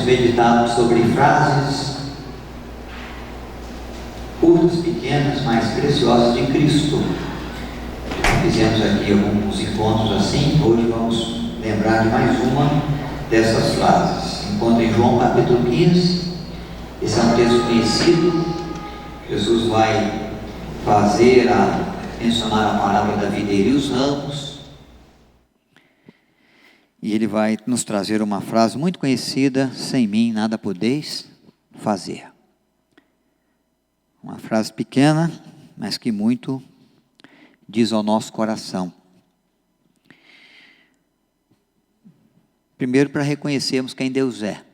temos meditado sobre frases curtas, pequenas, mas preciosas de Cristo. Fizemos aqui alguns encontros assim. Hoje vamos lembrar de mais uma dessas frases. Encontro em João capítulo 15. Esse é um texto conhecido. Jesus vai mencionar a palavra da videira e os ramos. E ele vai nos trazer uma frase muito conhecida: sem mim nada podeis fazer. Uma frase pequena, mas que muito diz ao nosso coração. Primeiro, para reconhecermos quem Deus é.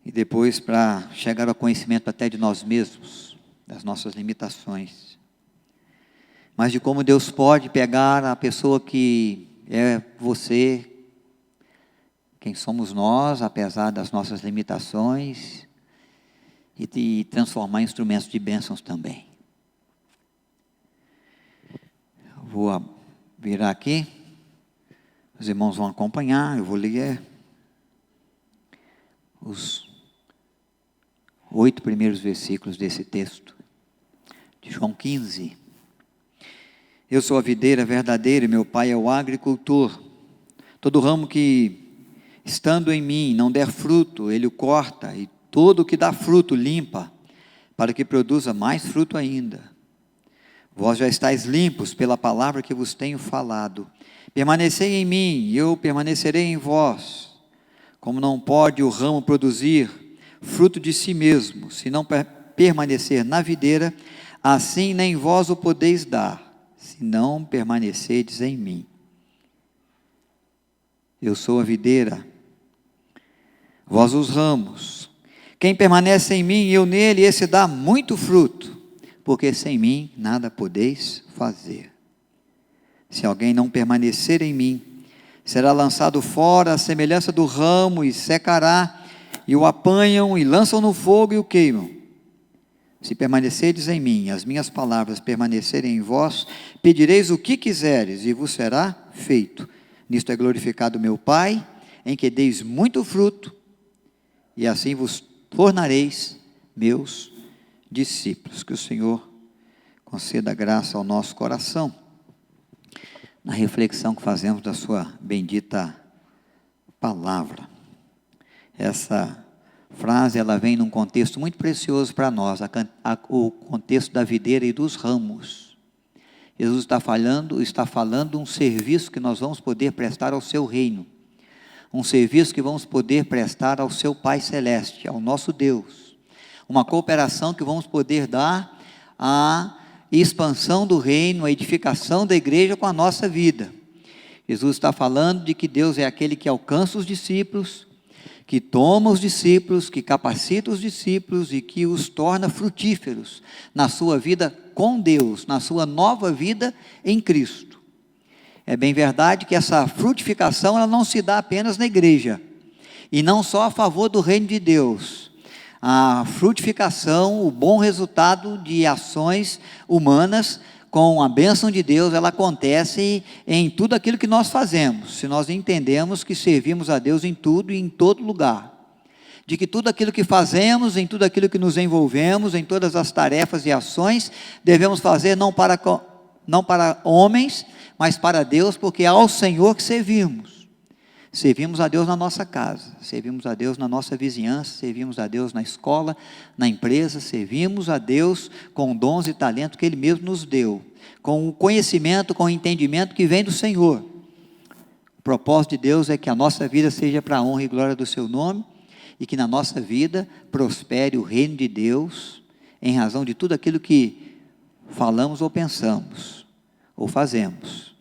E depois, para chegar ao conhecimento até de nós mesmos, das nossas limitações. Mas de como Deus pode pegar a pessoa que é você, quem somos nós, apesar das nossas limitações, e transformar em instrumentos de bênçãos também. Vou virar aqui, os irmãos vão acompanhar, eu vou ler os 8 primeiros versículos desse texto, de João 15. Eu sou a videira verdadeira e meu pai é o agricultor. Todo ramo que, estando em mim, não der fruto, ele o corta, e todo o que dá fruto limpa, para que produza mais fruto ainda. Vós já estáis limpos pela palavra que vos tenho falado. Permanecei em mim, e eu permanecerei em vós. Como não pode o ramo produzir fruto de si mesmo, se não permanecer na videira, assim nem vós o podeis dar, se não permanecerdes em mim. Eu sou a videira, vós os ramos. Quem permanece em mim e eu nele, esse dá muito fruto, porque sem mim nada podeis fazer. Se alguém não permanecer em mim, será lançado fora à semelhança do ramo e secará, e o apanham e lançam no fogo e o queimam. Se permanecerdes em mim, as minhas palavras permanecerem em vós, pedireis o que quiseres e vos será feito. Nisto é glorificado meu Pai, em que deis muito fruto, e assim vos tornareis meus discípulos. Que o Senhor conceda graça ao nosso coração, na reflexão que fazemos da sua bendita palavra. Essa frase, ela vem num contexto muito precioso para nós, o contexto da videira e dos ramos. Jesus está falando um serviço que nós vamos poder prestar ao seu reino, um serviço que vamos poder prestar ao seu Pai Celeste, ao nosso Deus, uma cooperação que vamos poder dar à expansão do reino, à edificação da igreja com a nossa vida. Jesus está falando de que Deus é aquele que alcança os discípulos, que toma os discípulos, que capacita os discípulos e que os torna frutíferos na sua vida com Deus, na sua nova vida em Cristo. É bem verdade que essa frutificação ela não se dá apenas na igreja, e não só a favor do reino de Deus. A frutificação, o bom resultado de ações humanas com a bênção de Deus, ela acontece em tudo aquilo que nós fazemos, se nós entendemos que servimos a Deus em tudo e em todo lugar, de que tudo aquilo que fazemos, em tudo aquilo que nos envolvemos, em todas as tarefas e ações, devemos fazer não para homens, mas para Deus, porque é ao Senhor que servimos. Servimos a Deus na nossa casa, servimos a Deus na nossa vizinhança, servimos a Deus na escola, na empresa, servimos a Deus com dons e talentos que Ele mesmo nos deu, com o conhecimento, com o entendimento que vem do Senhor. O propósito de Deus é que a nossa vida seja para a honra e glória do Seu nome, e que na nossa vida prospere o reino de Deus, em razão de tudo aquilo que falamos ou pensamos, ou fazemos.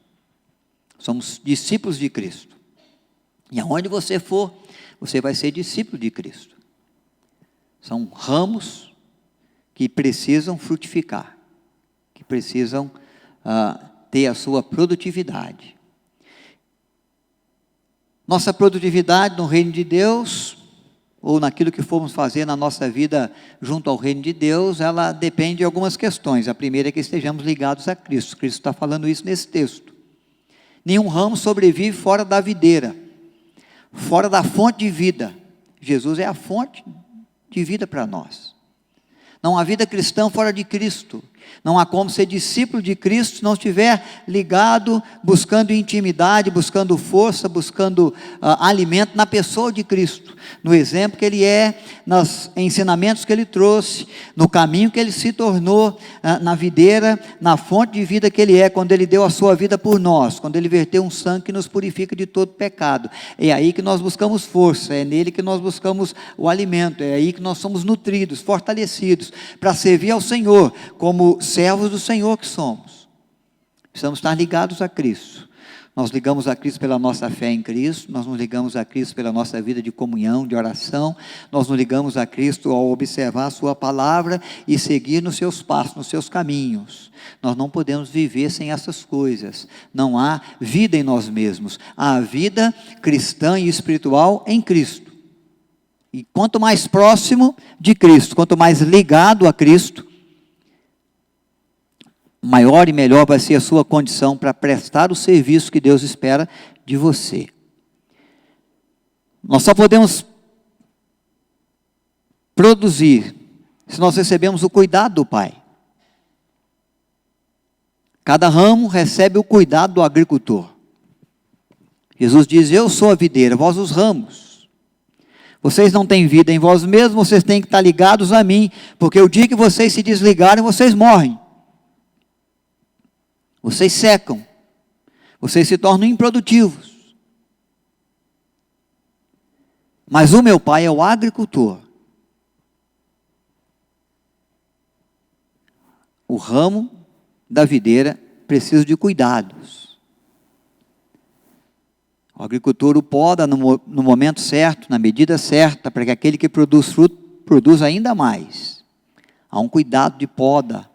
Somos discípulos de Cristo. E aonde você for, você vai ser discípulo de Cristo. São ramos que precisam frutificar, que precisam ter a sua produtividade. Nossa produtividade no reino de Deus, ou naquilo que formos fazer na nossa vida junto ao reino de Deus, ela depende de algumas questões. A primeira é que estejamos ligados a Cristo. Cristo está falando isso nesse texto. Nenhum ramo sobrevive fora da videira, fora da fonte de vida, Jesus é a fonte de vida para nós. Não há vida cristã fora de Cristo. Não há como ser discípulo de Cristo se não estiver ligado, buscando intimidade, buscando força, buscando alimento na pessoa de Cristo, no exemplo que Ele é, nos ensinamentos que Ele trouxe, no caminho que Ele se tornou, na videira, na fonte de vida que Ele é, quando Ele deu a sua vida por nós, quando Ele verteu um sangue que nos purifica de todo pecado. É aí que nós buscamos força, é nele que nós buscamos o alimento, é aí que nós somos nutridos, fortalecidos, para servir ao Senhor, como servos do Senhor que somos. Precisamos estar ligados a Cristo. Nós ligamos a Cristo pela nossa fé em Cristo, nós nos ligamos a Cristo pela nossa vida de comunhão, de oração, nós nos ligamos a Cristo ao observar a sua palavra e seguir nos seus passos, nos seus caminhos. Nós não podemos viver sem essas coisas. Não há vida em nós mesmos. Há vida cristã e espiritual em Cristo. E quanto mais próximo de Cristo, quanto mais ligado a Cristo, maior e melhor vai ser a sua condição para prestar o serviço que Deus espera de você. Nós só podemos produzir se nós recebemos o cuidado do Pai. Cada ramo recebe o cuidado do agricultor. Jesus diz: eu sou a videira, vós os ramos. Vocês não têm vida em vós mesmos, vocês têm que estar ligados a mim, porque o dia que vocês se desligarem, vocês morrem. Vocês secam, vocês se tornam improdutivos. Mas o meu Pai é o agricultor. O ramo da videira precisa de cuidados. O agricultor o poda no momento certo, na medida certa, para que aquele que produz fruto, produza ainda mais. Há um cuidado de poda.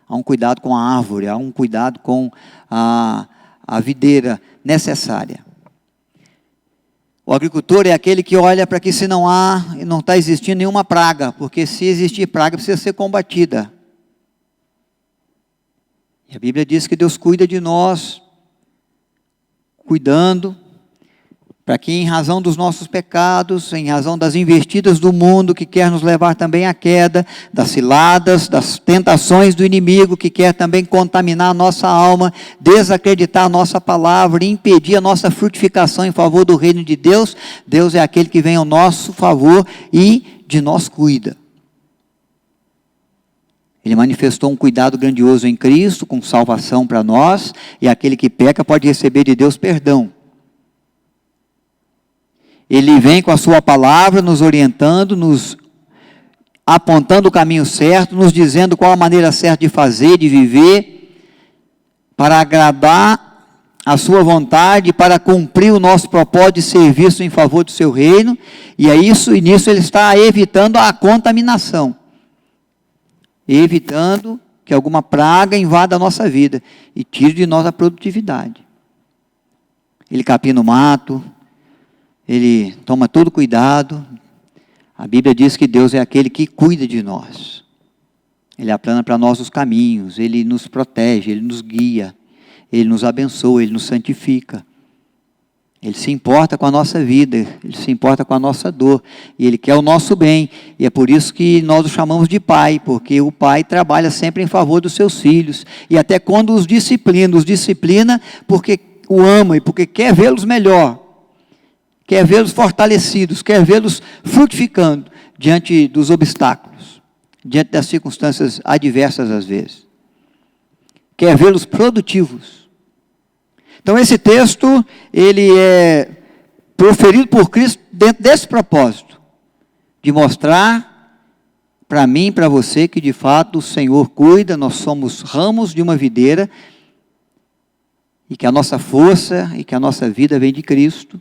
Há um cuidado com a árvore, há um cuidado com a videira necessária. O agricultor é aquele que olha para que se não está existindo nenhuma praga, porque se existir praga precisa ser combatida. E a Bíblia diz que Deus cuida de nós, cuidando, para que em razão dos nossos pecados, em razão das investidas do mundo que quer nos levar também à queda, das ciladas, das tentações do inimigo que quer também contaminar a nossa alma, desacreditar a nossa palavra, impedir a nossa frutificação em favor do reino de Deus, Deus é aquele que vem ao nosso favor e de nós cuida. Ele manifestou um cuidado grandioso em Cristo, com salvação para nós, e aquele que peca pode receber de Deus perdão. Ele vem com a sua palavra, nos orientando, nos apontando o caminho certo, nos dizendo qual a maneira certa de fazer, de viver, para agradar a sua vontade, para cumprir o nosso propósito de serviço em favor do seu reino, e nisso ele está evitando a contaminação, evitando que alguma praga invada a nossa vida, e tire de nós a produtividade. Ele capina o mato, ele toma todo cuidado. A Bíblia diz que Deus é aquele que cuida de nós. Ele aplana para nós os caminhos, Ele nos protege, Ele nos guia, Ele nos abençoa, Ele nos santifica. Ele se importa com a nossa vida, Ele se importa com a nossa dor, e Ele quer o nosso bem, e é por isso que nós o chamamos de Pai, porque o Pai trabalha sempre em favor dos seus filhos, e até quando os disciplina porque o ama e porque quer vê-los melhor, quer vê-los fortalecidos, quer vê-los frutificando diante dos obstáculos, diante das circunstâncias adversas às vezes. Quer vê-los produtivos. Então esse texto, ele é proferido por Cristo dentro desse propósito, de mostrar para mim e para você que de fato o Senhor cuida, nós somos ramos de uma videira, e que a nossa força e que a nossa vida vem de Cristo,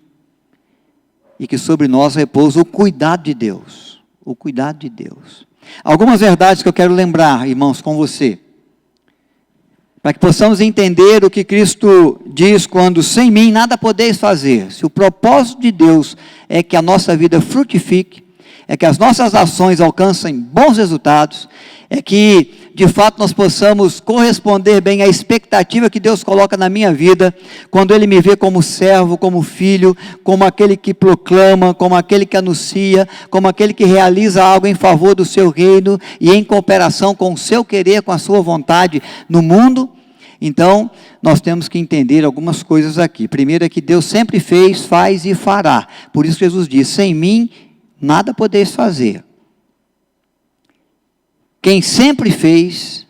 e que sobre nós repousa o cuidado de Deus. O cuidado de Deus. Algumas verdades que eu quero lembrar, irmãos, com você, para que possamos entender o que Cristo diz quando: sem mim nada podeis fazer. Se o propósito de Deus é que a nossa vida frutifique, é que as nossas ações alcancem bons resultados, é que de fato nós possamos corresponder bem à expectativa que Deus coloca na minha vida, quando Ele me vê como servo, como filho, como aquele que proclama, como aquele que anuncia, como aquele que realiza algo em favor do seu reino e em cooperação com o seu querer, com a sua vontade no mundo. Então, nós temos que entender algumas coisas aqui. Primeiro é que Deus sempre fez, faz e fará. Por isso Jesus diz: sem mim nada podeis fazer. Quem sempre fez,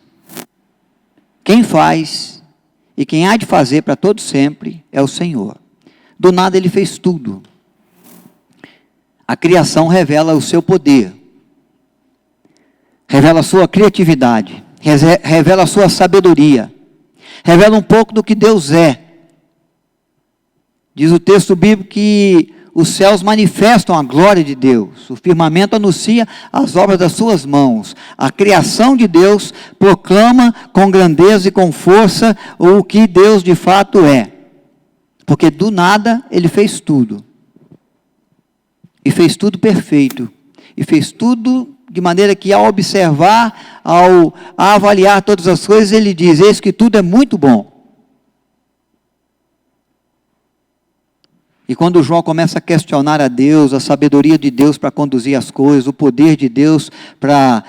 quem faz e quem há de fazer para todo sempre é o Senhor. Do nada Ele fez tudo. A criação revela o seu poder, revela a sua criatividade, revela a sua sabedoria, revela um pouco do que Deus é. Diz o texto bíblico que os céus manifestam a glória de Deus, o firmamento anuncia as obras das suas mãos, a criação de Deus proclama com grandeza e com força o que Deus de fato é, porque do nada Ele fez tudo, e fez tudo perfeito, e fez tudo de maneira que ao observar, ao avaliar todas as coisas, Ele diz: eis que tudo é muito bom. E quando João começa a questionar a Deus, a sabedoria de Deus para conduzir as coisas, o poder de Deus para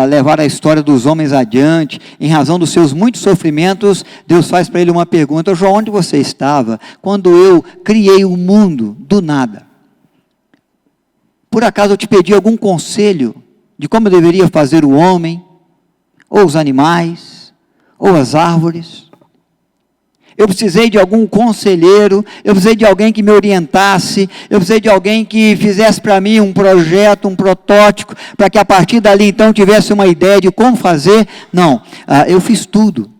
levar a história dos homens adiante, em razão dos seus muitos sofrimentos, Deus faz para ele uma pergunta: João, onde você estava quando eu criei o mundo do nada? Por acaso eu te pedi algum conselho de como eu deveria fazer o homem, ou os animais, ou as árvores? Eu precisei de algum conselheiro, eu precisei de alguém que me orientasse, eu precisei de alguém que fizesse para mim um projeto, um protótipo, para que a partir dali então tivesse uma ideia de como fazer? Não, eu fiz tudo.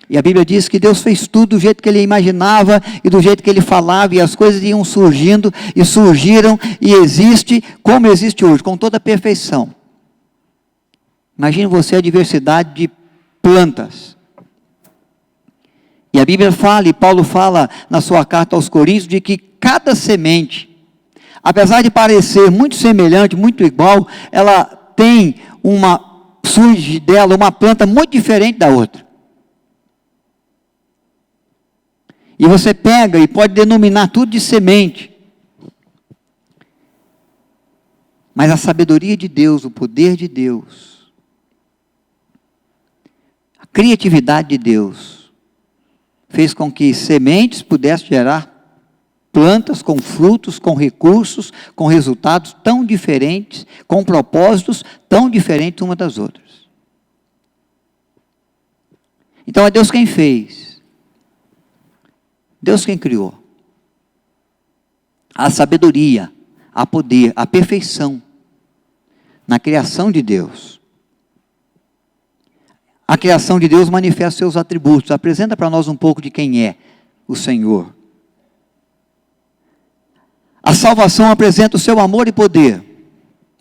E a Bíblia diz que Deus fez tudo do jeito que Ele imaginava e do jeito que Ele falava, e as coisas iam surgindo e surgiram e existe como existe hoje, com toda a perfeição. Imagine você a diversidade de plantas. E a Bíblia fala, e Paulo fala na sua carta aos Coríntios, de que cada semente, apesar de parecer muito semelhante, muito igual, ela tem surge dela uma planta muito diferente da outra. E você pega e pode denominar tudo de semente. Mas a sabedoria de Deus, o poder de Deus, a criatividade de Deus, fez com que sementes pudessem gerar plantas com frutos, com recursos, com resultados tão diferentes, com propósitos tão diferentes umas das outras. Então é Deus quem fez, Deus quem criou. A sabedoria, a poder, a perfeição na criação de Deus. A criação de Deus manifesta seus atributos. Apresenta para nós um pouco de quem é o Senhor. A salvação apresenta o seu amor e poder.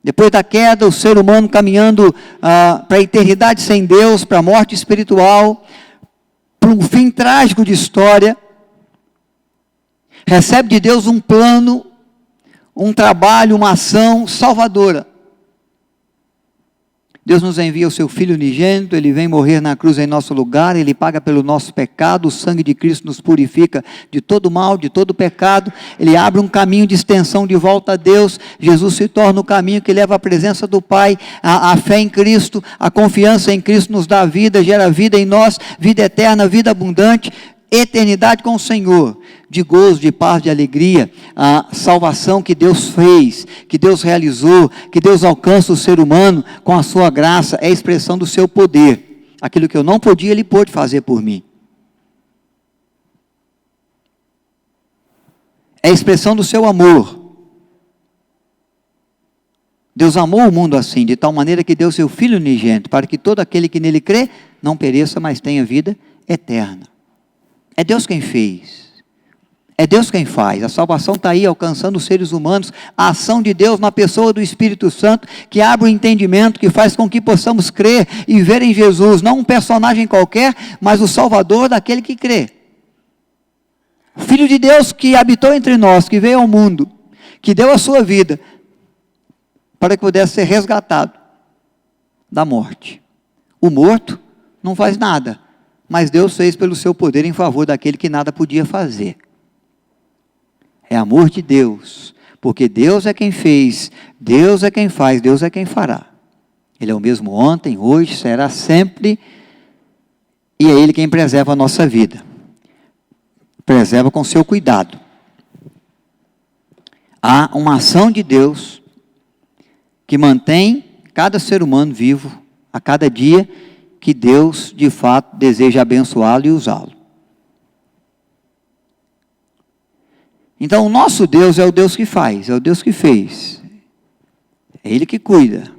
Depois da queda, o ser humano caminhando para a eternidade sem Deus, para a morte espiritual, para um fim trágico de história, recebe de Deus um plano, um trabalho, uma ação salvadora. Deus nos envia o seu Filho unigênito, Ele vem morrer na cruz em nosso lugar, Ele paga pelo nosso pecado, o sangue de Cristo nos purifica de todo mal, de todo pecado, Ele abre um caminho de extensão de volta a Deus, Jesus se torna o caminho que leva à presença do Pai, a fé em Cristo, a confiança em Cristo nos dá vida, gera vida em nós, vida eterna, vida abundante, eternidade com o Senhor, de gozo, de paz, de alegria, a salvação que Deus fez, que Deus realizou, que Deus alcança o ser humano com a sua graça, é a expressão do seu poder. Aquilo que eu não podia, Ele pôde fazer por mim. É a expressão do seu amor. Deus amou o mundo assim, de tal maneira que deu seu Filho unigênito, para que todo aquele que nele crê, não pereça, mas tenha vida eterna. É Deus quem fez, é Deus quem faz, a salvação está aí alcançando os seres humanos, a ação de Deus na pessoa do Espírito Santo, que abre o entendimento, que faz com que possamos crer e ver em Jesus, não um personagem qualquer, mas o Salvador daquele que crê. O Filho de Deus que habitou entre nós, que veio ao mundo, que deu a sua vida, para que pudesse ser resgatado da morte. O morto não faz nada. Mas Deus fez pelo seu poder em favor daquele que nada podia fazer. É amor de Deus, porque Deus é quem fez, Deus é quem faz, Deus é quem fará. Ele é o mesmo ontem, hoje, será sempre, e é Ele quem preserva a nossa vida. Preserva com seu cuidado. Há uma ação de Deus que mantém cada ser humano vivo a cada dia que Deus, de fato, deseja abençoá-lo e usá-lo. Então, o nosso Deus é o Deus que faz, é o Deus que fez. É Ele que cuida.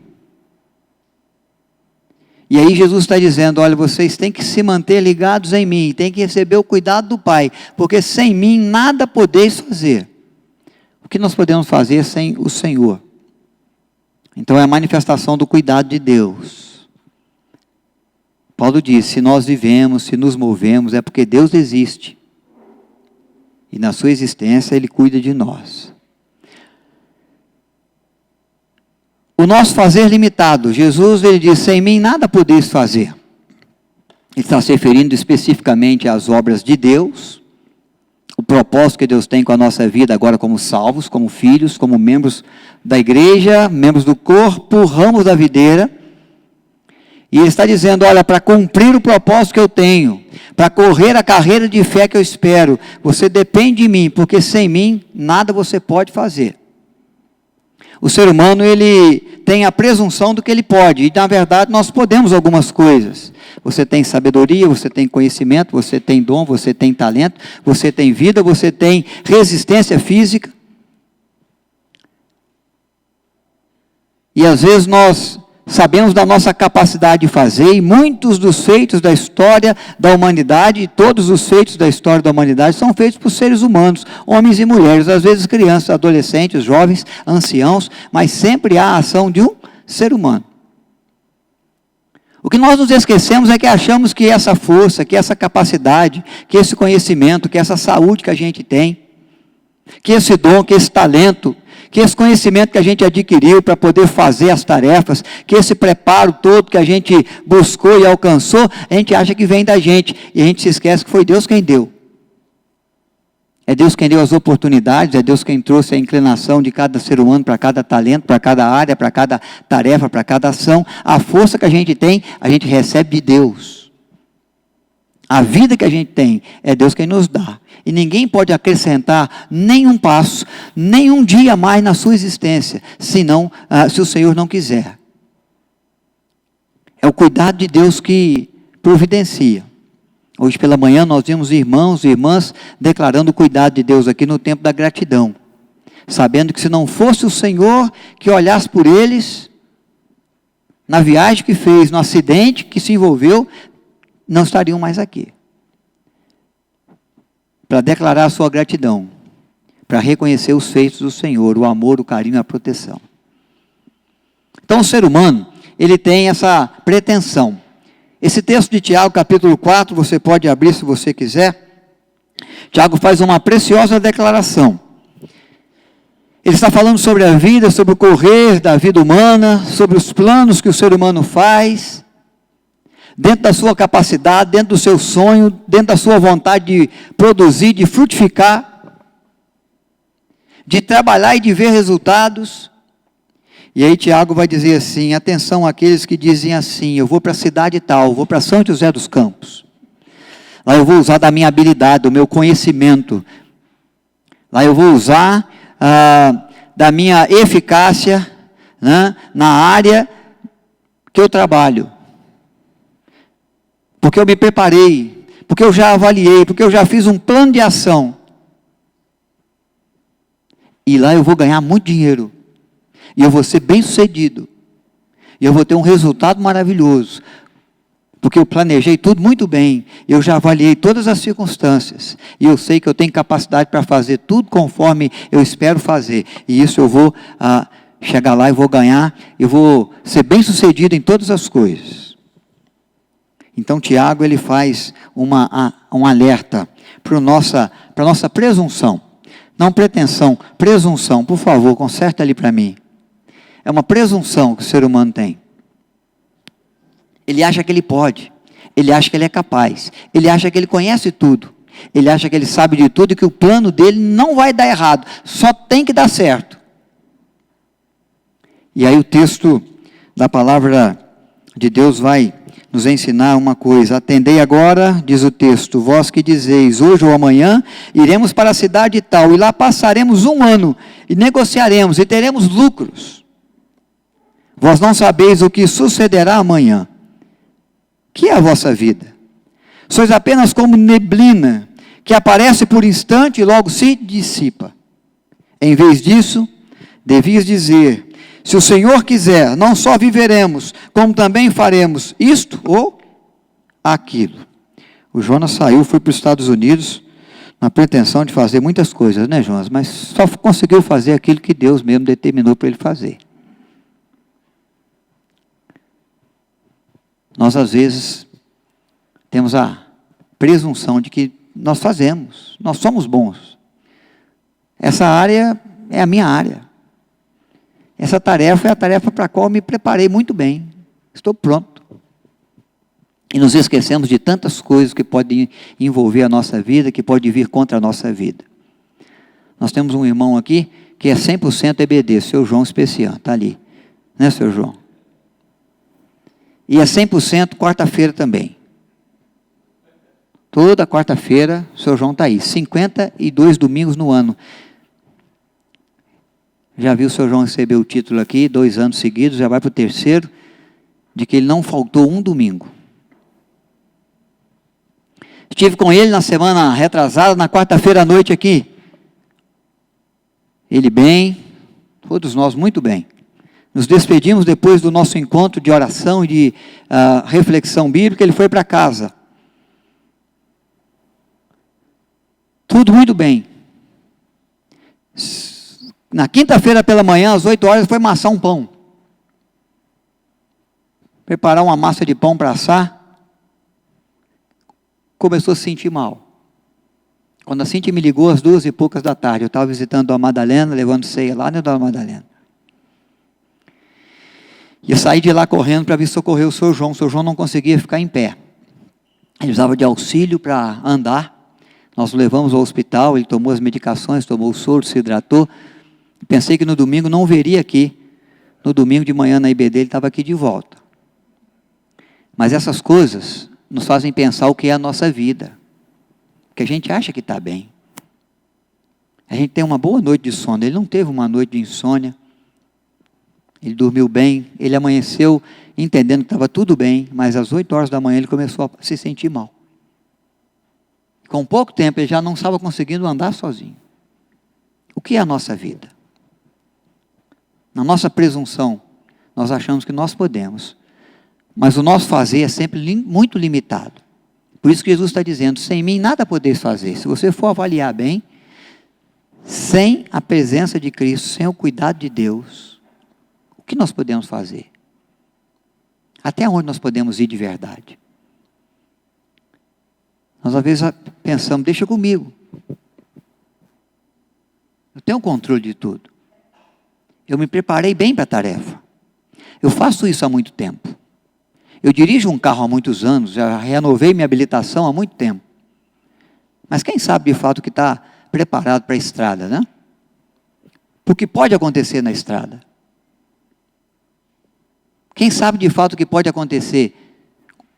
E aí Jesus está dizendo, olha, vocês têm que se manter ligados em mim, têm que receber o cuidado do Pai, porque sem mim nada podeis fazer. O que nós podemos fazer sem o Senhor? Então é a manifestação do cuidado de Deus. Paulo diz, se nós vivemos, se nos movemos, é porque Deus existe. E na sua existência Ele cuida de nós. O nosso fazer limitado, Jesus ele diz, sem mim nada podeis fazer. Ele está se referindo especificamente às obras de Deus, o propósito que Deus tem com a nossa vida agora como salvos, como filhos, como membros da igreja, membros do corpo, ramos da videira. E Ele está dizendo, olha, para cumprir o propósito que eu tenho, para correr a carreira de fé que eu espero, você depende de mim, porque sem mim nada você pode fazer. O ser humano, ele tem a presunção do que ele pode, e na verdade nós podemos algumas coisas. Você tem sabedoria, você tem conhecimento, você tem dom, você tem talento, você tem vida, você tem resistência física. E às vezes nós sabemos da nossa capacidade de fazer, e muitos dos feitos da história da humanidade, e todos os feitos da história da humanidade, são feitos por seres humanos, homens e mulheres, às vezes crianças, adolescentes, jovens, anciãos, mas sempre há a ação de um ser humano. O que nós nos esquecemos é que achamos que essa força, que essa capacidade, que esse conhecimento, que essa saúde que a gente tem, que esse dom, que esse talento, que esse conhecimento que a gente adquiriu para poder fazer as tarefas, que esse preparo todo que a gente buscou e alcançou, a gente acha que vem da gente, e a gente se esquece que foi Deus quem deu. É Deus quem deu as oportunidades, é Deus quem trouxe a inclinação de cada ser humano para cada talento, para cada área, para cada tarefa, para cada ação. A força que a gente tem, a gente recebe de Deus. A vida que a gente tem, é Deus quem nos dá. E ninguém pode acrescentar nenhum passo, nenhum dia mais na sua existência, se o Senhor não quiser. É o cuidado de Deus que providencia. Hoje pela manhã nós vimos irmãos e irmãs declarando o cuidado de Deus aqui no tempo da gratidão. Sabendo que se não fosse o Senhor que olhasse por eles, na viagem que fez, no acidente que se envolveu, não estariam mais aqui. Para declarar a sua gratidão, para reconhecer os feitos do Senhor, o amor, o carinho, a proteção. Então o ser humano, ele tem essa pretensão. Esse texto de Tiago, capítulo 4, você pode abrir se você quiser. Tiago faz uma preciosa declaração. Ele está falando sobre a vida, sobre o correr da vida humana, sobre os planos que o ser humano faz, dentro da sua capacidade, dentro do seu sonho, dentro da sua vontade de produzir, de frutificar, de trabalhar e de ver resultados. E aí Tiago vai dizer assim, atenção àqueles que dizem assim, eu vou para a cidade tal, vou para São José dos Campos. Lá eu vou usar da minha habilidade, do meu conhecimento. Lá eu vou usar da minha eficácia, né, na área que eu trabalho. Porque eu me preparei, porque eu já avaliei, porque eu já fiz um plano de ação. E lá eu vou ganhar muito dinheiro. E eu vou ser bem sucedido. E eu vou ter um resultado maravilhoso. Porque eu planejei tudo muito bem. Eu já avaliei todas as circunstâncias. E eu sei que eu tenho capacidade para fazer tudo conforme eu espero fazer. E isso eu vou chegar lá e vou ganhar. Eu vou ser bem sucedido em todas as coisas. Então Tiago ele faz um alerta para a nossa presunção. Não pretensão, presunção. Por favor, conserta ali para mim. É uma presunção que o ser humano tem. Ele acha que ele pode. Ele acha que ele é capaz. Ele acha que ele conhece tudo. Ele acha que ele sabe de tudo e que o plano dele não vai dar errado. Só tem que dar certo. E aí o texto da palavra de Deus vai nos ensinar uma coisa. Atendei agora, diz o texto, vós que dizeis, hoje ou amanhã, iremos para a cidade tal, e lá passaremos 1 ano, e negociaremos, e teremos lucros. Vós não sabeis o que sucederá amanhã. Que é a vossa vida? Sois apenas como neblina, que aparece por instante e logo se dissipa. Em vez disso, devias dizer, se o Senhor quiser, não só viveremos, como também faremos isto ou aquilo. O Jonas saiu, foi para os Estados Unidos, na pretensão de fazer muitas coisas, né, Jonas? Mas só conseguiu fazer aquilo que Deus mesmo determinou para ele fazer. Nós, às vezes, temos a presunção de que nós fazemos, nós somos bons. Essa área é a minha área. Essa tarefa é a tarefa para a qual eu me preparei muito bem. Estou pronto. E nos esquecemos de tantas coisas que podem envolver a nossa vida, que podem vir contra a nossa vida. Nós temos um irmão aqui que é 100% EBD, seu João Especial, está ali. Né, seu João? E é 100% quarta-feira também. Toda quarta-feira, o seu João está aí. 52 domingos no ano. Já viu o seu João receber o título aqui, 2 anos seguidos, já vai para o 3º, de que ele não faltou um domingo. Estive com ele na semana retrasada, na quarta-feira à noite aqui. Ele bem, todos nós muito bem. Nos despedimos depois do nosso encontro de oração e de reflexão bíblica, ele foi para casa. Tudo muito bem. Na quinta-feira pela manhã, às 8 horas, foi amassar um pão. Preparar uma massa de pão para assar. Começou a se sentir mal. Quando a Cintia me ligou às 2 e poucas da tarde, eu estava visitando a Madalena, levando ceia lá na Dona Madalena. E eu saí de lá correndo para vir socorrer o seu João. O seu João não conseguia ficar em pé. Ele precisava de auxílio para andar. Nós o levamos ao hospital, ele tomou as medicações, tomou o soro, se hidratou. Pensei que no domingo não o veria aqui. No domingo de manhã na IBD ele estava aqui de volta. Mas essas coisas nos fazem pensar o que é a nossa vida. Porque a gente acha que está bem. A gente tem uma boa noite de sono. Ele não teve uma noite de insônia. Ele dormiu bem. Ele amanheceu entendendo que estava tudo bem. Mas às 8 horas da manhã ele começou a se sentir mal. Com pouco tempo ele já não estava conseguindo andar sozinho. O que é a nossa vida? Na nossa presunção, nós achamos que nós podemos. Mas o nosso fazer é sempre muito limitado. Por isso que Jesus está dizendo, sem mim nada podeis fazer. Se você for avaliar bem, sem a presença de Cristo, sem o cuidado de Deus, o que nós podemos fazer? Até onde nós podemos ir de verdade? Nós às vezes pensamos, deixa comigo. Eu tenho o controle de tudo. Eu me preparei bem para a tarefa. Eu faço isso há muito tempo. Eu dirijo um carro há muitos anos, já renovei minha habilitação há muito tempo. Mas quem sabe de fato que está preparado para a estrada, né? Porque pode acontecer na estrada. Quem sabe de fato o que pode acontecer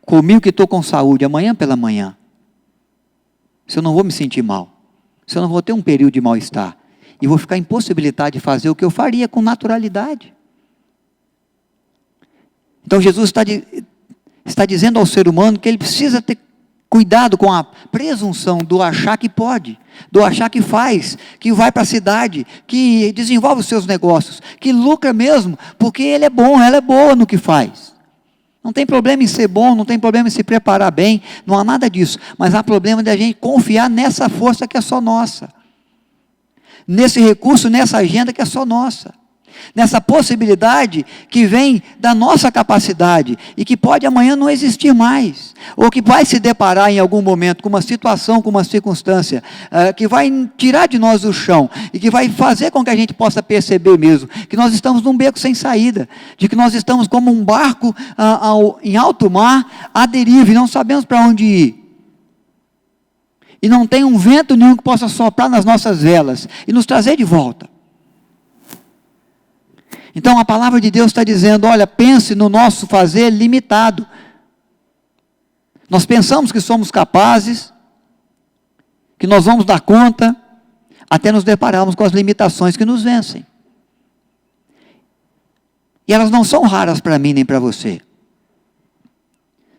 comigo que estou com saúde amanhã pela manhã? Se eu não vou me sentir mal, se eu não vou ter um período de mal-estar, e vou ficar impossibilitado de fazer o que eu faria com naturalidade. Então Jesus está dizendo ao ser humano que ele precisa ter cuidado com a presunção do achar que pode, do achar que faz, que vai para a cidade, que desenvolve os seus negócios, que lucra mesmo, porque ele é bom, ela é boa no que faz. Não tem problema em ser bom, não tem problema em se preparar bem, não há nada disso, mas há problema de a gente confiar nessa força que é só nossa. Nesse recurso, nessa agenda que é só nossa. Nessa possibilidade que vem da nossa capacidade e que pode amanhã não existir mais. ou que vai se deparar em algum momento com uma situação, com uma circunstância, que vai tirar de nós o chão, e que vai fazer com que a gente possa perceber mesmo, que nós estamos num beco sem saída, de que nós estamos como um barco em alto mar, à deriva, e não sabemos para onde ir. E não tem um vento nenhum que possa soprar nas nossas velas, e nos trazer de volta. Então a palavra de Deus está dizendo, olha, pense no nosso fazer limitado. Nós pensamos que somos capazes, que nós vamos dar conta, até nos depararmos com as limitações que nos vencem. E elas não são raras para mim nem para você.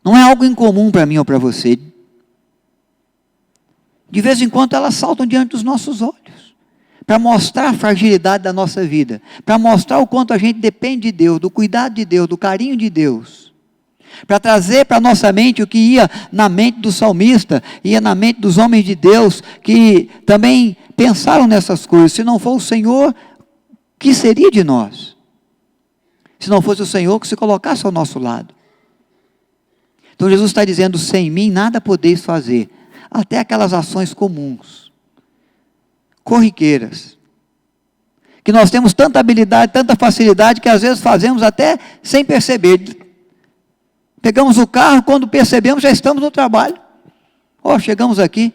Não é algo incomum para mim ou para você. De vez em quando elas saltam diante dos nossos olhos, para mostrar a fragilidade da nossa vida, para mostrar o quanto a gente depende de Deus, do cuidado de Deus, do carinho de Deus, para trazer para a nossa mente o que ia na mente do salmista, ia na mente dos homens de Deus, que também pensaram nessas coisas. Se não for o Senhor, o que seria de nós? Se não fosse o Senhor que se colocasse ao nosso lado. Então Jesus está dizendo, sem mim nada podeis fazer, até aquelas ações comuns, corriqueiras, que nós temos tanta habilidade, tanta facilidade, que às vezes fazemos até sem perceber. Pegamos o carro, quando percebemos já estamos no trabalho. Chegamos aqui,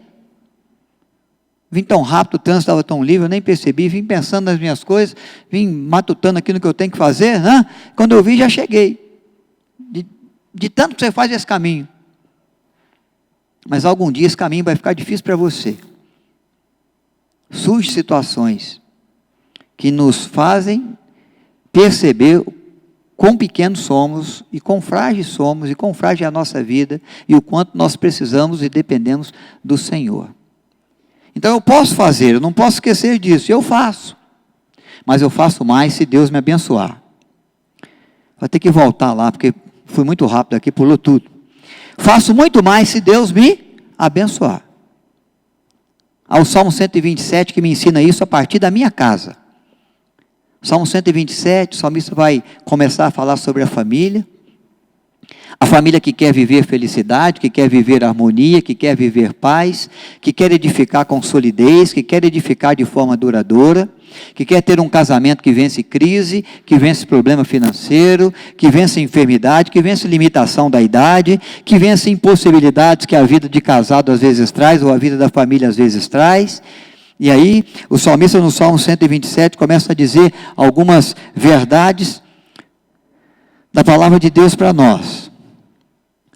vim tão rápido, o trânsito estava tão livre, eu nem percebi, vim pensando nas minhas coisas, vim matutando aquilo que eu tenho que fazer, quando eu vi já cheguei, de tanto que você faz esse caminho. Mas algum dia esse caminho vai ficar difícil para você. Surgem situações que nos fazem perceber quão pequenos somos, e quão frágeis somos, e quão frágil é a nossa vida, e o quanto nós precisamos e dependemos do Senhor. Então eu posso fazer, eu não posso esquecer disso, eu faço. Mas eu faço mais se Deus me abençoar. Vou ter que voltar lá, porque fui muito rápido aqui, pulou tudo. Faço muito mais se Deus me abençoar. Há o Salmo 127 que me ensina isso a partir da minha casa. Salmo 127, o salmista vai começar a falar sobre a família que quer viver felicidade, que quer viver harmonia, que quer viver paz, que quer edificar com solidez, que quer edificar de forma duradoura, que quer ter um casamento que vence crise, que vence problema financeiro, que vence enfermidade, que vence limitação da idade, que vence impossibilidades que a vida de casado às vezes traz, ou a vida da família às vezes traz. E aí, o salmista no Salmo 127 começa a dizer algumas verdades da palavra de Deus para nós.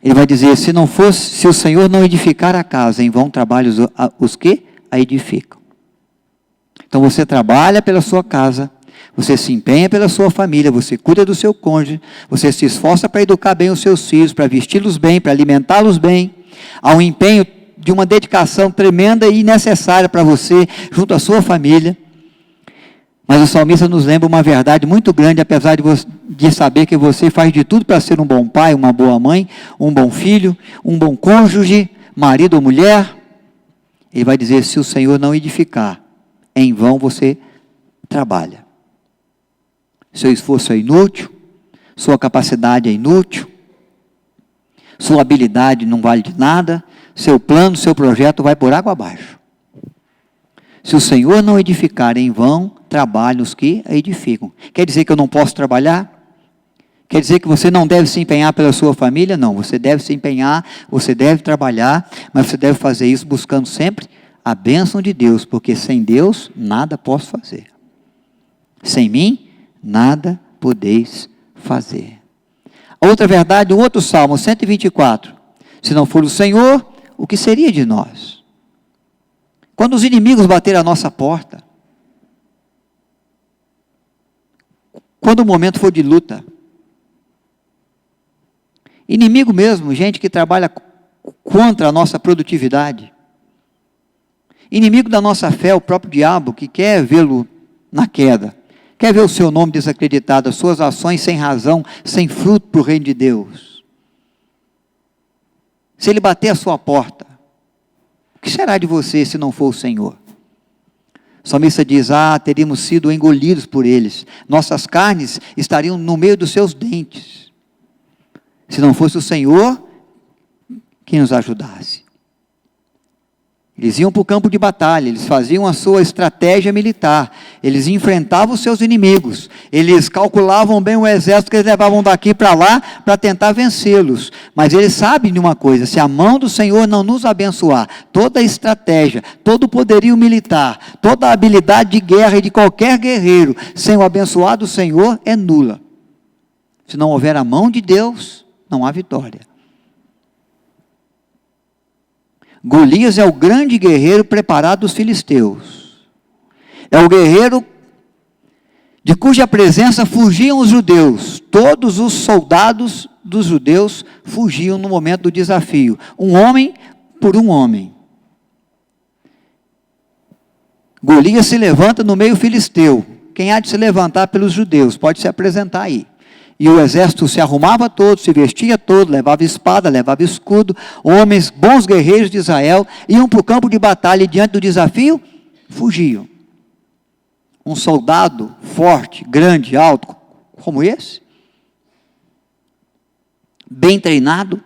Ele vai dizer, se o Senhor não edificar a casa, em vão trabalham os que a edificam. Então você trabalha pela sua casa, você se empenha pela sua família, você cuida do seu cônjuge, você se esforça para educar bem os seus filhos, para vesti-los bem, para alimentá-los bem. Há um empenho de uma dedicação tremenda e necessária para você, junto à sua família. Mas o salmista nos lembra uma verdade muito grande, apesar de saber que você faz de tudo para ser um bom pai, uma boa mãe, um bom filho, um bom cônjuge, marido ou mulher. Ele vai dizer, se o Senhor não edificar, em vão você trabalha. Seu esforço é inútil, sua capacidade é inútil, sua habilidade não vale de nada, seu plano, seu projeto vai por água abaixo. Se o Senhor não edificar, em vão trabalham os que a edificam. Quer dizer que eu não posso trabalhar? Quer dizer que você não deve se empenhar pela sua família? Não, você deve se empenhar, você deve trabalhar, mas você deve fazer isso buscando sempre a bênção de Deus, porque sem Deus nada posso fazer. Sem mim, nada podeis fazer. Outra verdade, um outro Salmo, 124. Se não for o Senhor, o que seria de nós? Quando os inimigos baterem a nossa porta, quando o momento for de luta, inimigo mesmo, gente que trabalha contra a nossa produtividade, inimigo da nossa fé, o próprio diabo, que quer vê-lo na queda, quer ver o seu nome desacreditado, as suas ações sem razão, sem fruto para o reino de Deus. Se ele bater a sua porta, o que será de você se não for o Senhor? O salmista diz, teríamos sido engolidos por eles, nossas carnes estariam no meio dos seus dentes. Se não fosse o Senhor que nos ajudasse. Eles iam para o campo de batalha, eles faziam a sua estratégia militar, eles enfrentavam os seus inimigos, eles calculavam bem o exército que eles levavam daqui para lá para tentar vencê-los. Mas eles sabem de uma coisa: se a mão do Senhor não nos abençoar, toda a estratégia, todo o poderio militar, toda a habilidade de guerra e de qualquer guerreiro, sem o abençoado Senhor, é nula. Se não houver a mão de Deus, não há vitória. Golias é o grande guerreiro preparado dos filisteus. É o guerreiro de cuja presença fugiam os judeus. Todos os soldados dos judeus fugiam no momento do desafio. Um homem por um homem. Golias se levanta no meio filisteu. Quem há de se levantar pelos judeus? Pode se apresentar aí. E o exército se arrumava todo, se vestia todo, levava espada, levava escudo. Homens, bons guerreiros de Israel, iam para o campo de batalha e diante do desafio, fugiam. Um soldado forte, grande, alto, como esse, bem treinado,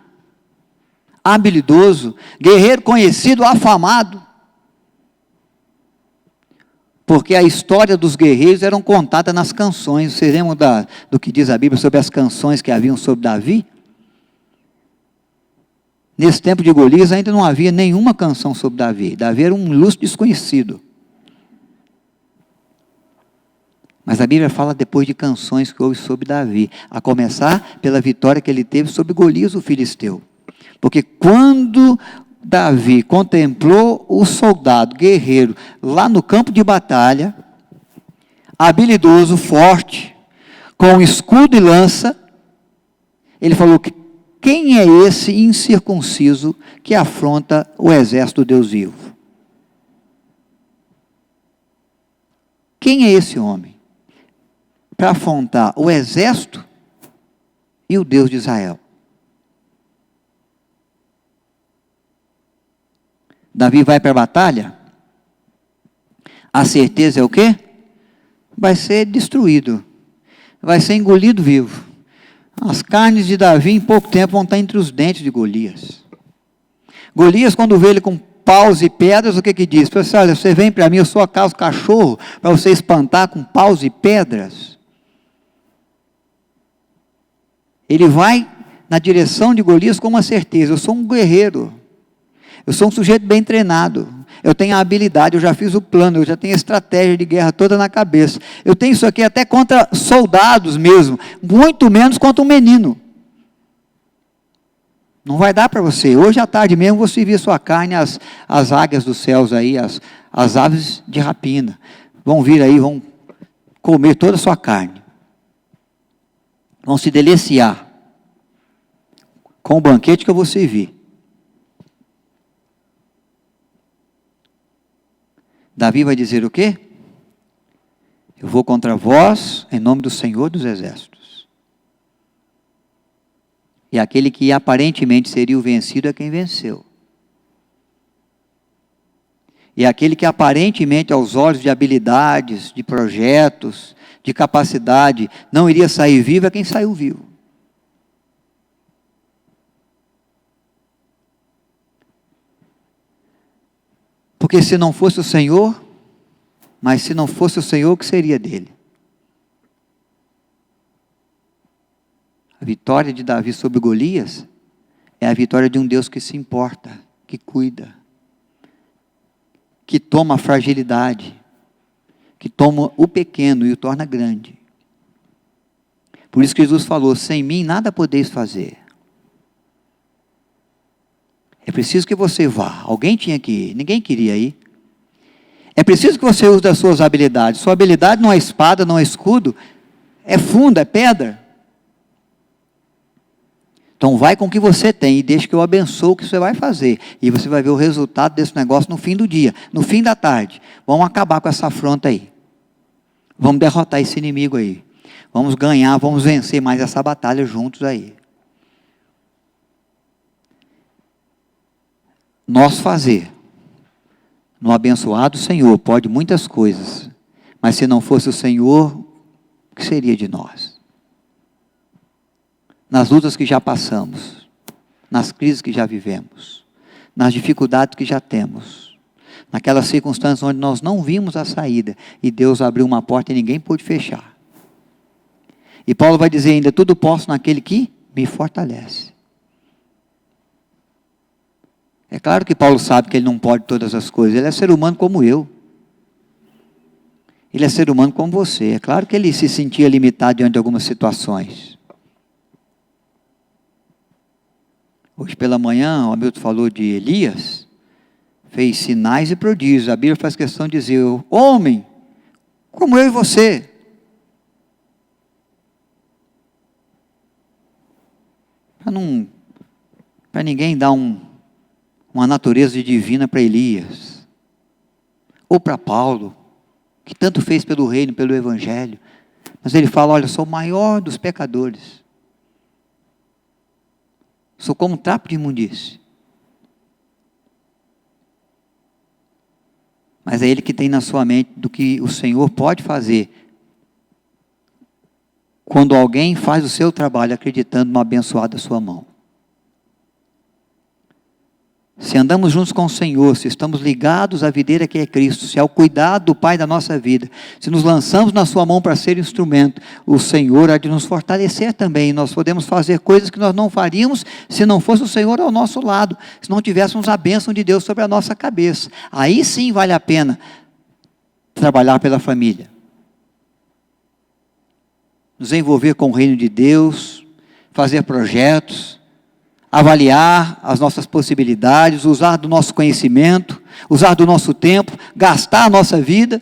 habilidoso, guerreiro conhecido, afamado, porque a história dos guerreiros eram contada nas canções. Vocês lembram do que diz a Bíblia sobre as canções que haviam sobre Davi? Nesse tempo de Golias ainda não havia nenhuma canção sobre Davi. Davi era um ilustre desconhecido. Mas a Bíblia fala depois de canções que houve sobre Davi, a começar pela vitória que ele teve sobre Golias, o filisteu. Porque quando Davi contemplou o soldado guerreiro lá no campo de batalha, habilidoso, forte, com escudo e lança, ele falou: quem é esse incircunciso que afronta o exército do Deus vivo? Quem é esse homem para afrontar o exército e o Deus de Israel? Davi vai para a batalha, a certeza é o quê? Vai ser destruído, vai ser engolido vivo. As carnes de Davi em pouco tempo vão estar entre os dentes de Golias. Golias, quando vê ele com paus e pedras, o que diz? Pessoal, olha, você vem para mim, eu sou acaso cachorro, para você espantar com paus e pedras? Ele vai na direção de Golias com uma certeza: eu sou um guerreiro. Eu sou um sujeito bem treinado, eu tenho a habilidade, eu já fiz o plano, eu já tenho a estratégia de guerra toda na cabeça. Eu tenho isso aqui até contra soldados mesmo, muito menos contra um menino. Não vai dar para você. Hoje à tarde mesmo vou servir sua carne, as águias dos céus aí, as aves de rapina. Vão vir aí, vão comer toda a sua carne. Vão se deliciar com o banquete que eu vou servir. Davi vai dizer o quê? Eu vou contra vós em nome do Senhor dos Exércitos. E aquele que aparentemente seria o vencido é quem venceu. E aquele que aparentemente aos olhos de habilidades, de projetos, de capacidade, não iria sair vivo é quem saiu vivo. Porque se não fosse o Senhor, mas se não fosse o Senhor, o que seria dele? A vitória de Davi sobre Golias é a vitória de um Deus que se importa, que cuida, que toma a fragilidade, que toma o pequeno e o torna grande. Por isso que Jesus falou: sem mim nada podeis fazer. É preciso que você vá. Alguém tinha que ir, ninguém queria ir. É preciso que você use das suas habilidades. Sua habilidade não é espada, não é escudo, é funda, é pedra. Então vai com o que você tem e deixe que eu abençoo o que você vai fazer. E você vai ver o resultado desse negócio no fim do dia, no fim da tarde. Vamos acabar com essa afronta aí. Vamos derrotar esse inimigo aí. Vamos ganhar, vamos vencer mais essa batalha juntos aí. Nós fazer no abençoado Senhor pode muitas coisas, mas se não fosse o Senhor, o que seria de nós? Nas lutas que já passamos, nas crises que já vivemos, nas dificuldades que já temos, naquelas circunstâncias onde nós não vimos a saída, e Deus abriu uma porta e ninguém pôde fechar. E Paulo vai dizer ainda, tudo posso naquele que me fortalece. É claro que Paulo sabe que ele não pode todas as coisas, ele é ser humano como eu. Ele é ser humano como você. É claro que ele se sentia limitado diante de algumas situações. Hoje pela manhã, o Hamilton falou de Elias, fez sinais e prodígios. A Bíblia faz questão de dizer, homem, como eu e você. Para ninguém dar uma natureza divina para Elias. Ou para Paulo, que tanto fez pelo reino, pelo evangelho. Mas ele fala, olha, sou o maior dos pecadores. Sou como um trapo de imundície. Mas é ele que tem na sua mente do que o Senhor pode fazer quando alguém faz o seu trabalho acreditando numa abençoada sua mão. Se andamos juntos com o Senhor, se estamos ligados à videira que é Cristo, se é o cuidado do Pai da nossa vida, se nos lançamos na sua mão para ser instrumento, o Senhor há de nos fortalecer também. Nós podemos fazer coisas que nós não faríamos se não fosse o Senhor ao nosso lado, se não tivéssemos a bênção de Deus sobre a nossa cabeça. Aí sim vale a pena trabalhar pela família. Nos envolver com o reino de Deus, fazer projetos, avaliar as nossas possibilidades, usar do nosso conhecimento, usar do nosso tempo, gastar a nossa vida,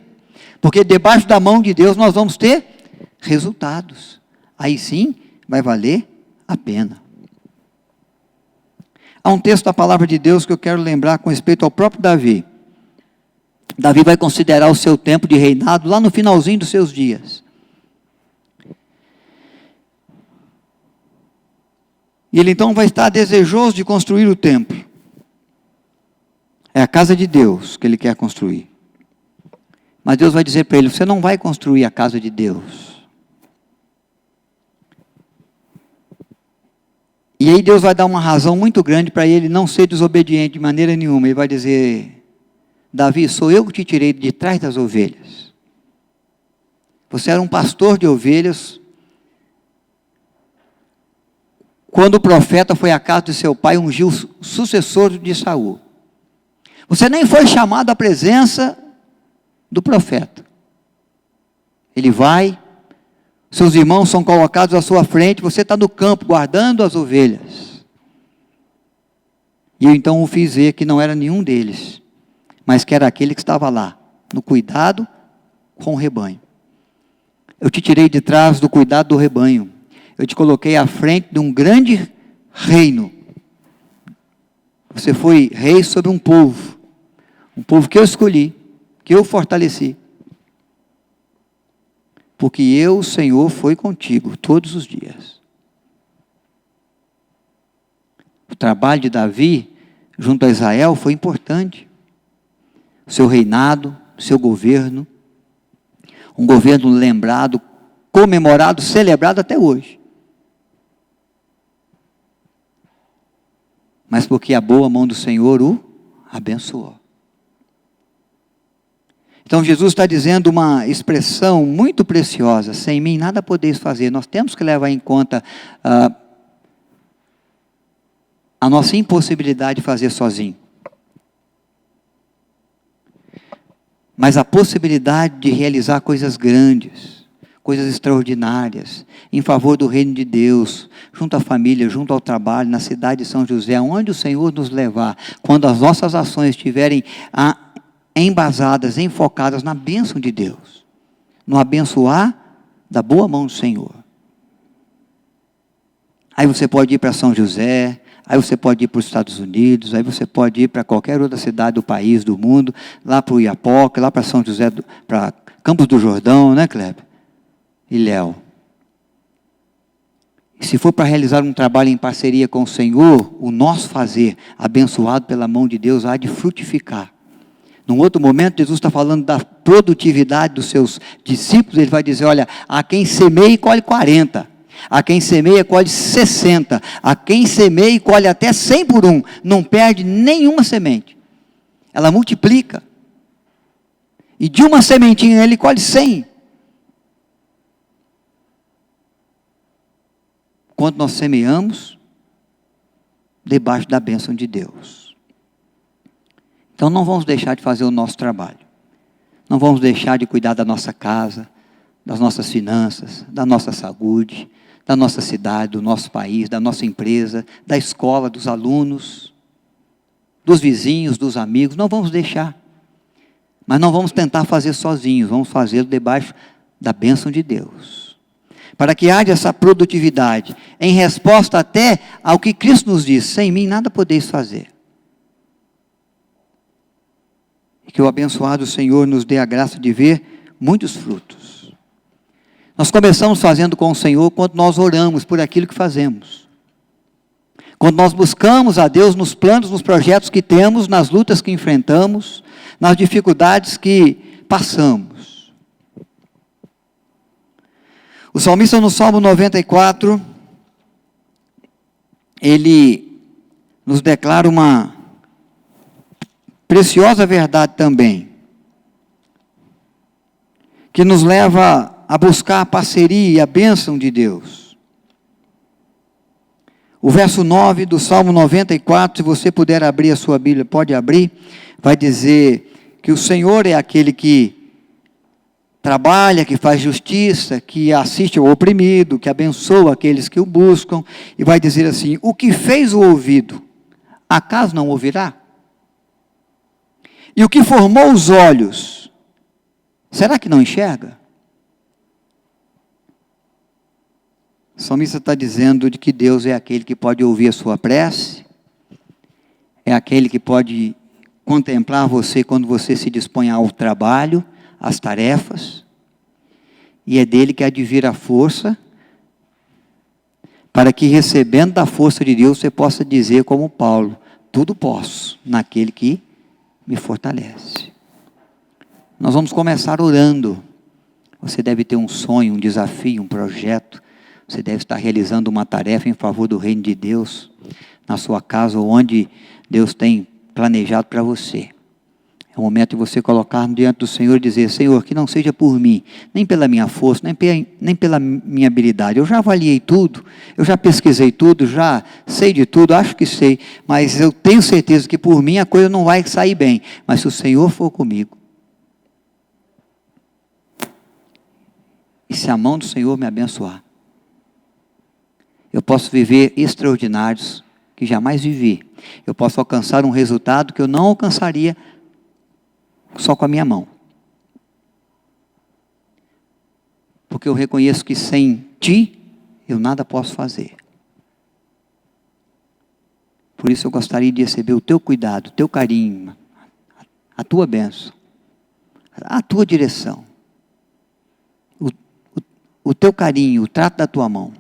porque debaixo da mão de Deus nós vamos ter resultados. Aí sim vai valer a pena. Há um texto da palavra de Deus que eu quero lembrar com respeito ao próprio Davi. Davi vai considerar o seu tempo de reinado lá no finalzinho dos seus dias. E ele então vai estar desejoso de construir o templo. É a casa de Deus que ele quer construir. Mas Deus vai dizer para ele, você não vai construir a casa de Deus. E aí Deus vai dar uma razão muito grande para ele não ser desobediente de maneira nenhuma. Ele vai dizer, Davi, sou eu que te tirei de trás das ovelhas. Você era um pastor de ovelhas. Quando o profeta foi à casa de seu pai, ungiu o sucessor de Saul. Você nem foi chamado à presença do profeta. Ele vai, seus irmãos são colocados à sua frente, você está no campo guardando as ovelhas. E eu então o fiz ver que não era nenhum deles, mas que era aquele que estava lá, no cuidado com o rebanho. Eu te tirei de trás do cuidado do rebanho. Eu te coloquei à frente de um grande reino. Você foi rei sobre um povo que eu escolhi, que eu fortaleci. Porque eu, o Senhor, fui contigo todos os dias. O trabalho de Davi junto a Israel foi importante. O seu reinado, o seu governo, um governo lembrado, comemorado, celebrado até hoje. Mas porque a boa mão do Senhor o abençoou. Então Jesus está dizendo uma expressão muito preciosa, sem mim nada podeis fazer. Nós temos que levar em conta a nossa impossibilidade de fazer sozinho. Mas a possibilidade de realizar coisas grandes, coisas extraordinárias, em favor do reino de Deus, junto à família, junto ao trabalho, na cidade de São José, onde o Senhor nos levar, quando as nossas ações estiverem embasadas, enfocadas na bênção de Deus, no abençoar da boa mão do Senhor. Aí você pode ir para São José, aí você pode ir para os Estados Unidos, aí você pode ir para qualquer outra cidade do país, do mundo, lá para o Iapoca, lá para São José, para Campos do Jordão, né, Kleber? E Léo. E se for para realizar um trabalho em parceria com o Senhor, o nosso fazer, abençoado pela mão de Deus, há de frutificar. Num outro momento, Jesus está falando da produtividade dos seus discípulos, ele vai dizer, olha, há quem semeie e colhe 40. A quem semeia, colhe 60. A quem semeia e colhe até 100 por um. Não perde nenhuma semente. Ela multiplica. E de uma sementinha ele colhe 100. Quando nós semeamos, debaixo da bênção de Deus. Então não vamos deixar de fazer o nosso trabalho. Não vamos deixar de cuidar da nossa casa, das nossas finanças, da nossa saúde, da nossa cidade, do nosso país, da nossa empresa, da escola, dos alunos, dos vizinhos, dos amigos. Não vamos deixar. Mas não vamos tentar fazer sozinhos, vamos fazê-lo debaixo da bênção de Deus. Para que haja essa produtividade, em resposta até ao que Cristo nos diz: sem mim nada podeis fazer. E que o abençoado Senhor nos dê a graça de ver muitos frutos. Nós começamos fazendo com o Senhor quando nós oramos por aquilo que fazemos. Quando nós buscamos a Deus nos planos, nos projetos que temos, nas lutas que enfrentamos, nas dificuldades que passamos. O salmista no Salmo 94, ele nos declara uma preciosa verdade também, que nos leva a buscar a parceria e a bênção de Deus. O verso 9 do Salmo 94, se você puder abrir a sua Bíblia, pode abrir, vai dizer que o Senhor é aquele que trabalha, que faz justiça, que assiste ao oprimido, que abençoa aqueles que o buscam, e vai dizer assim: o que fez o ouvido, acaso não ouvirá? E o que formou os olhos, será que não enxerga? O salmista está dizendo de que Deus é aquele que pode ouvir a sua prece, é aquele que pode contemplar você quando você se dispõe ao trabalho, às tarefas, e é dele que há de vir a força, para que recebendo da força de Deus você possa dizer como Paulo: tudo posso naquele que me fortalece. Nós vamos começar orando. Você deve ter um sonho, um desafio, um projeto. Você deve estar realizando uma tarefa em favor do reino de Deus, na sua casa, ou onde Deus tem planejado para você. É o momento de você colocar diante do Senhor e dizer: Senhor, que não seja por mim, nem pela minha força, nem pela minha habilidade. Eu já avaliei tudo, eu já pesquisei tudo, já sei de tudo, acho que sei, mas eu tenho certeza que por mim a coisa não vai sair bem. Mas se o Senhor for comigo, e se a mão do Senhor me abençoar, eu posso viver extraordinários que jamais vivi. Eu posso alcançar um resultado que eu não alcançaria só com a minha mão. Porque eu reconheço que sem ti, eu nada posso fazer. Por isso eu gostaria de receber o teu cuidado, o teu carinho, a tua bênção, a tua direção, o teu carinho, o trato da tua mão.